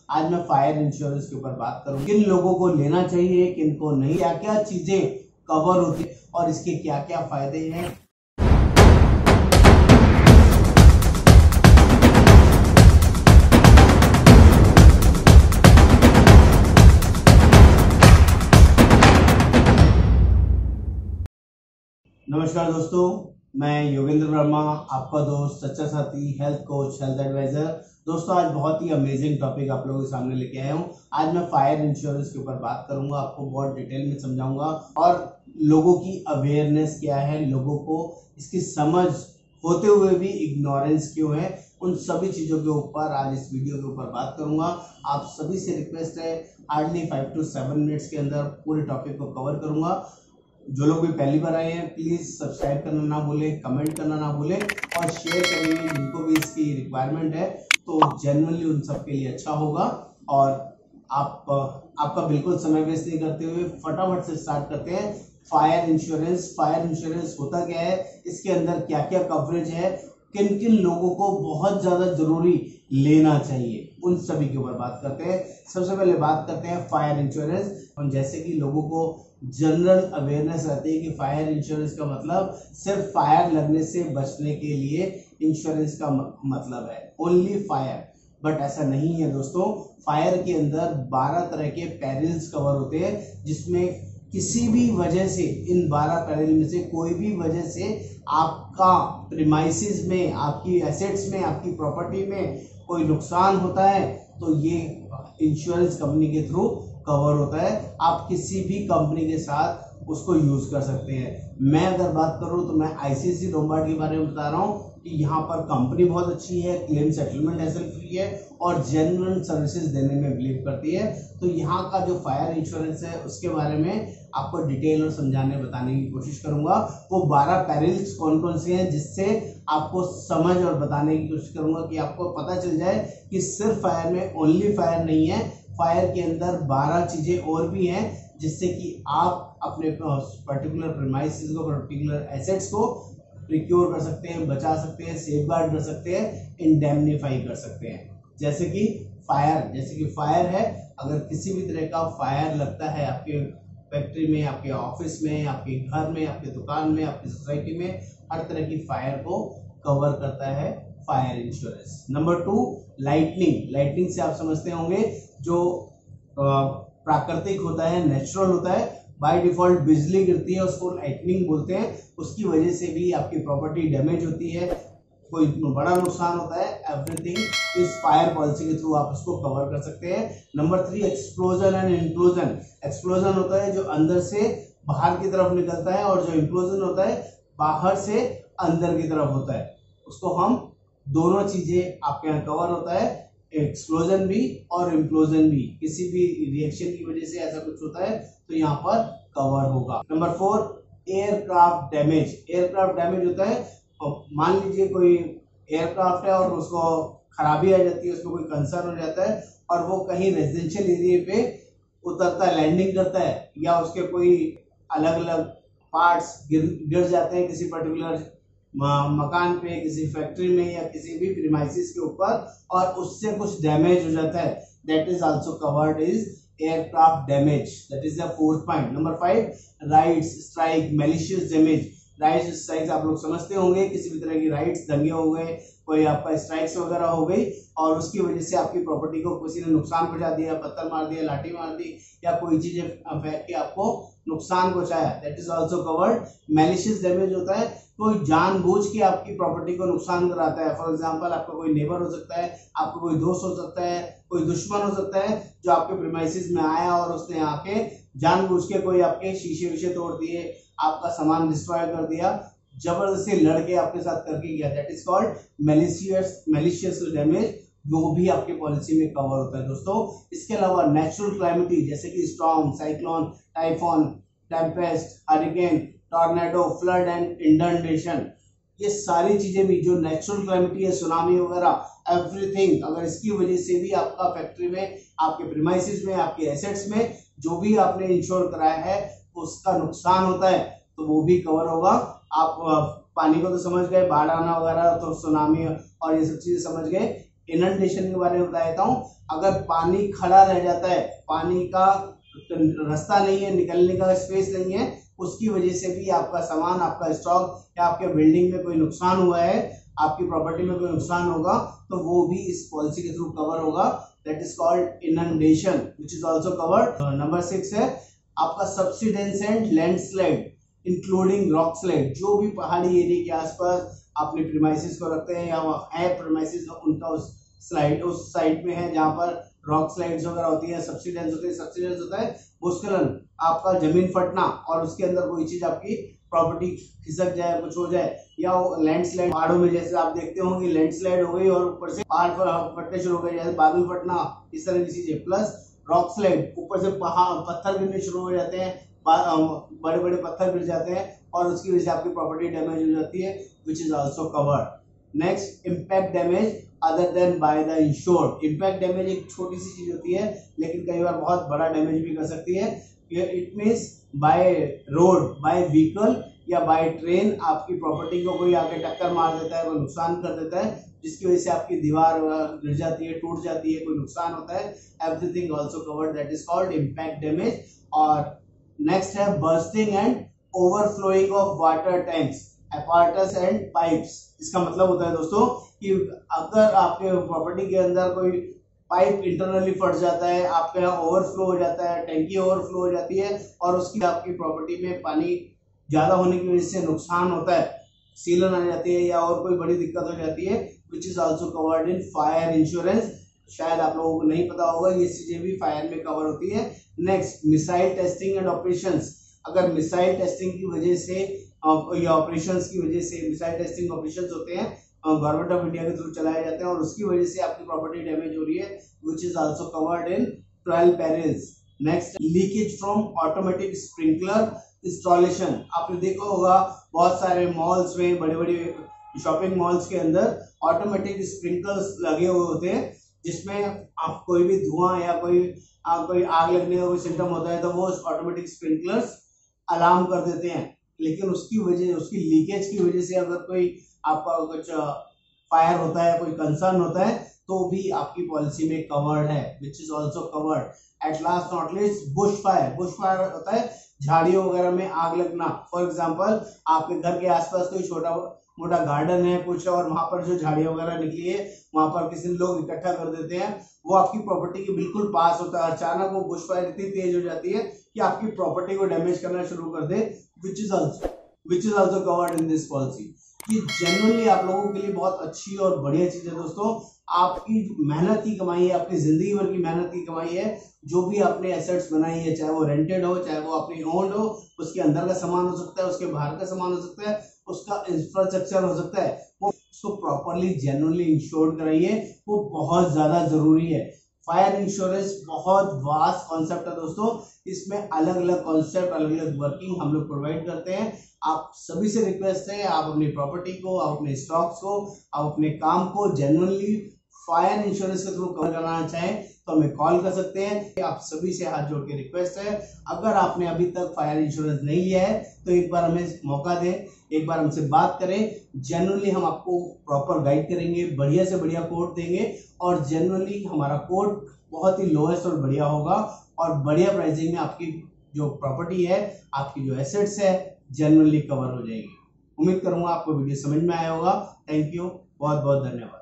आज मैं fire insurance के ऊपर बात करूँ, किन लोगों को लेना चाहिए, किन को नहीं, क्या क्या चीजें कवर होती है और इसके क्या क्या फायदे हैं। नमस्कार दोस्तों, मैं योगेंद्र वर्मा, आपका दोस्त, सच्चा साथी, हेल्थ कोच, हेल्थ एडवाइजर। दोस्तों, आज बहुत ही अमेजिंग टॉपिक आप लोगों के सामने लेके आया हूँ। आज मैं फायर इंश्योरेंस के ऊपर बात करूंगा, आपको बहुत डिटेल में समझाऊंगा और लोगों की अवेयरनेस क्या है, लोगों को इसकी समझ होते हुए भी इग्नोरेंस क्यों है, उन सभी चीज़ों के ऊपर आज इस वीडियो के ऊपर बात करूंगा। आप सभी से रिक्वेस्ट है, हार्डली 5 to 7 मिनट्स के अंदर पूरे टॉपिक को कवर करूंगा। जो लोग भी पहली बार आए हैं प्लीज सब्सक्राइब करना ना भूलें, कमेंट करना ना भूलें और शेयर करेंगे जिनको भी इसकी रिक्वायरमेंट है, तो जेन्युइनली उन सब के लिए अच्छा होगा। और आपका बिल्कुल समय वेस्ट नहीं करते हुए फटाफट से स्टार्ट करते हैं। फायर इंश्योरेंस होता क्या है, इसके अंदर क्या क्या कवरेज है, किन किन लोगों को बहुत ज्यादा जरूरी लेना चाहिए, उन सभी के ऊपर बात करते हैं। सबसे पहले बात करते हैं फायर इंश्योरेंस। और जैसे कि लोगों को जनरल अवेयरनेस रहती है कि फायर इंश्योरेंस का मतलब सिर्फ फायर लगने से बचने के लिए इंश्योरेंस का मतलब है, ओनली फायर। बट ऐसा नहीं है दोस्तों। फायर के अंदर 12 तरह के पेरिल्स कवर होते हैं, जिसमें किसी भी वजह से, इन 12 पेरिल में से कोई भी वजह से आपका प्रीमाइसिस में, आपकी एसेट्स में, आपकी प्रॉपर्टी में कोई नुकसान होता है, तो ये इंश्योरेंस कंपनी के थ्रू कवर होता है। आप किसी भी कंपनी के साथ उसको यूज कर सकते हैं। मैं अगर बात करूं तो मैं आईसीआईसीआई लोम्बार्ड के बारे में बता रहा हूं कि यहाँ पर कंपनी बहुत अच्छी है, क्लेम सेटलमेंट हैसल फ्री है और जेन्युइन सर्विसेज देने में बिलीव करती है। तो यहाँ का जो फायर इंश्योरेंस है उसके बारे में आपको डिटेल और समझाने बताने की कोशिश करूंगा। वो 12 पेरिल्स कौन कौन से हैं, जिससे आपको समझ और बताने की कोशिश करूंगा कि आपको पता चल जाए कि सिर्फ फायर में ओनली फायर नहीं है, फायर के अंदर 12 चीजें और भी हैं, जिससे कि आप अपने पर्टिकुलर प्रीमाइसेस को, पर्टिकुलर एसेट्स को प्रिक्योर कर सकते हैं, बचा सकते हैं, सेफगार्ड कर सकते हैं, इंडेमनीफाई कर सकते हैं। जैसे कि फायर है, अगर किसी भी तरह का फायर लगता है आपके फैक्ट्री में, आपके ऑफिस में, आपके घर में, आपके दुकान में, आपकी सोसाइटी में, हर तरह की फायर को कवर करता है फायर इंश्योरेंस। नंबर 2, लाइटनिंग से आप समझते होंगे, जो प्राकृतिक होता है, नेचुरल होता है, बाय डिफॉल्ट बिजली गिरती है, उसको लाइटनिंग बोलते हैं। उसकी वजह से भी आपकी प्रॉपर्टी डैमेज होती है, कोई बड़ा नुकसान होता है, एवरीथिंग इस फायर पॉलिसी के थ्रू आप उसको कवर कर सकते हैं। Number 3, explosion and implosion. Explosion होता है जो अंदर से बाहर की तरफ निकलता है, और जो इम्प्लोजन होता है बाहर से अंदर की तरफ होता है। उसको हम दोनों चीजें आपके यहाँ कवर होता है, एक्सप्लोजन भी और इम्प्लोजन भी। किसी भी रिएक्शन की वजह से ऐसा कुछ होता है तो यहाँ पर कवर होगा। नंबर 4, एयरक्राफ्ट डैमेज होता है। मान लीजिए कोई एयरक्राफ्ट है और उसको खराबी आ जाती है, उसको कोई कंसर्न हो जाता है और वो कहीं रेजिडेंशियल एरिया पे उतरता है, लैंडिंग करता है, या उसके कोई अलग अलग पार्ट्स गिर जाते हैं किसी पर्टिकुलर मकान पे, किसी फैक्ट्री में, या किसी भी प्रीमाइसिस के ऊपर, और उससे कुछ डैमेज हो जाता है, that is also covered is aircraft damage. That is the 4th point. Number 5, rights strike malicious damage. Rights strikes आप लोग समझते होंगे, किसी भी तरह की राइट्स, दंगे हो गए, कोई आपका स्ट्राइक्स वगैरह हो गई और उसकी वजह से आपकी प्रॉपर्टी को किसी ने नुकसान पहुंचा दिया, पत्थर मार दिया, लाठी मार दी, या कोई चीजें फेंक के आपको नुकसान पहुंचाया, that is also covered. Malicious damage होता है कोई जानबूझ के आपकी प्रॉपर्टी को नुकसान कराता है। फॉर एग्जांपल, आपका कोई नेबर हो सकता है, आपका कोई दोस्त हो सकता है, कोई दुश्मन हो सकता है, जो आपके प्रीमाइसिस में आया और उसने आके जानबूझ के कोई आपके शीशे विशे तोड़ दिए, आपका सामान डिस्ट्रॉय कर दिया, जबरदस्ती लड़के आपके साथ करके गया, that is called malicious damage. वो भी आपके पॉलिसी में कवर होता है दोस्तों। इसके अलावा नेचुरल क्लाइमिटी, जैसे कि storm, cyclone, typhoon, tempest, hurricane, tornado, flood and inundation, ये सारी चीजें भी जो नेचुरल क्लाइमिटी है, सुनामी वगैरह, एवरीथिंग, अगर इसकी वजह से भी आपका फैक्ट्री में, आपके प्रीमाइसिस में, आपके एसेट्स में जो भी आपने इंश्योर कराया है उसका नुकसान होता है, तो वो भी कवर होगा। आप पानी को तो समझ गए, बाढ़ आना वगैरह, तो सुनामी और ये सब चीजें समझ गए। इनंडेशन के बारे में बता देता हूँ। अगर पानी खड़ा रह जाता है, पानी का रास्ता नहीं है, निकलने का स्पेस नहीं है, उसकी वजह से भी आपका सामान, आपका स्टॉक या आपके बिल्डिंग में कोई नुकसान हुआ है, आपकी प्रॉपर्टी में कोई नुकसान होगा, तो वो भी इस पॉलिसी के थ्रू कवर होगा। That is called inundation which is also covered. Number 6 है आपका subsidence and landslide including rock slide. जो भी पहाड़ी एरिया के आसपास अपने प्रीमाइसिस को रखते हैं या वहाँ है प्रीमाइसिस, उनका उस साइड में है जहाँ पर रॉक स्लाइड्स वगैरह होती है, सब्सिडेंस होते हैं। सब्सिडेंस होता है भूस्खलन, आपका जमीन फटना और उसके अंदर कोई चीज आपकी प्रॉपर्टी खिसक जाए, कुछ हो जाए, या लैंडस्लाइड पहाड़ों में जैसे आप देखते होंगे लैंडस्लाइड हो गई और ऊपर से पहाड़ फटने शुरू हो गए, जैसे बादल फटना, इस तरह की चीजें। प्लस रॉक स्लाइड, ऊपर से पहाड़ पत्थर गिरने शुरू हो जाते हैं, बड़े बड़े पत्थर गिर जाते हैं और उसकी वजह से आपकी प्रॉपर्टी डैमेज हो जाती है, विच is also covered. Next, impact damage other than by the insured. Impact damage एक छोटी सी चीज होती है लेकिन कई बार बहुत बड़ा डैमेज भी कर सकती है। It means by road, by vehicle या बाय ट्रेन आपकी प्रॉपर्टी को कोई आके टक्कर मार देता है, कोई नुकसान कर देता है, जिसकी वजह से आपकी दीवार गिर जाती है, टूट जाती है, कोई नुकसान होता है। Everything also covered, that is called impact damage. और नेक्स्ट है bursting and overflowing of water tanks, apparatus and pipes. इसका मतलब होता है दोस्तों कि अगर आपके प्रॉपर्टी के अंदर कोई पाइप इंटरनली फट जाता है, आपके यहाँ ओवरफ्लो हो जाता है, टैंकी ओवरफ्लो हो जाती है और उसकी आपकी प्रॉपर्टी में पानी ज्यादा होने की वजह से नुकसान होता है, सीलन आ जाती है या और कोई बड़ी दिक्कत हो जाती है, विच is also covered in fire insurance. शायद आप लोगों को नहीं पता होगा, ये चीजें भी फायर में कवर होती है। Next, missile testing and operations. अगर मिसाइल टेस्टिंग की वजह से या ऑपरेशंस की वजह से, मिसाइल टेस्टिंग ऑपरेशंस होते हैं गवर्नमेंट ऑफ इंडिया के थ्रू चलाए जाते हैं और उसकी वजह से आपकी प्रॉपर्टी डैमेज हो रही है, विच is also covered in 12 perils. Next, leakage from automatic sprinkler installation. आपने देखा होगा बहुत सारे मॉल्स में, बड़े बड़े शॉपिंग मॉल्स के अंदर ऑटोमेटिक स्प्रिंकलर्स लगे हुए होते हैं, जिसमें आप कोई भी धुआं या कोई आग लगने का कोई सिम्टम होता है तो वो ऑटोमेटिक स्प्रिंकलर्स अलार्म कर देते हैं। लेकिन उसकी लीकेज की वजह से अगर कोई आपका कुछ फायर होता है, कोई कंसर्न होता है, तो भी आपकी पॉलिसी में कवर्ड है, विच is also covered. At last not least, Bush fire. Bush fire होता है झाड़ियों वगैरह में आग लगना। फॉर एग्जाम्पल, आपके घर के आसपास कोई छोटा मोटा गार्डन है कुछ, और वहां पर जो झाड़ियां वगैरह निकली है वहां पर किसी लोग इकट्ठा कर देते हैं, वो आपकी प्रॉपर्टी के बिल्कुल पास होता है। अचानक वो बुश फायर इतनी तेज हो जाती है कि आपकी प्रॉपर्टी को डैमेज करना शुरू कर दे, which is also covered in this policy. ये जनरली आप लोगों के लिए बहुत अच्छी और बढ़िया चीज है दोस्तों। आपकी मेहनत की कमाई है, आपकी जिंदगी भर की मेहनत की कमाई है। जो भी आपने एसेट्स बनाई है, चाहे वो रेंटेड हो, चाहे वो अपनी ओन्ड हो, उसके अंदर का सामान हो सकता है, उसके बाहर का सामान हो सकता है, उसका इंफ्रास्ट्रक्चर हो सकता है, वो उसको प्रॉपरली जेन्युइनली इंश्योर्ड कराइए, वो बहुत ज्यादा जरूरी है। फायर इंश्योरेंस बहुत वास्ट कॉन्सेप्ट है दोस्तों, इसमें अलग अलग कॉन्सेप्ट, अलग अलग वर्किंग हम लोग प्रोवाइड करते हैं। आप सभी से रिक्वेस्ट है, आप अपनी प्रॉपर्टी को, आप अपने स्टॉक्स को, आप अपने काम को जेन्युइनली फायर इंश्योरेंस के थ्रू कवर कराना चाहें तो हमें कॉल कर सकते हैं। आप सभी से हाथ जोड़ के रिक्वेस्ट है, अगर आपने अभी तक फायर इंश्योरेंस नहीं लिया है तो एक बार हमें मौका दें, एक बार हमसे बात करें। जेन्युइनली हम आपको प्रॉपर गाइड करेंगे, बढ़िया से बढ़िया कोड देंगे और जेन्युइनली हमारा कोड बहुत ही लोएस्ट और बढ़िया होगा और बढ़िया प्राइसिंग में आपकी जो प्रॉपर्टी है, आपकी जो एसेट्स है, जेन्युइनली कवर हो जाएगी। उम्मीद करूंगा आपको वीडियो समझ में आया होगा। थैंक यू, बहुत बहुत धन्यवाद।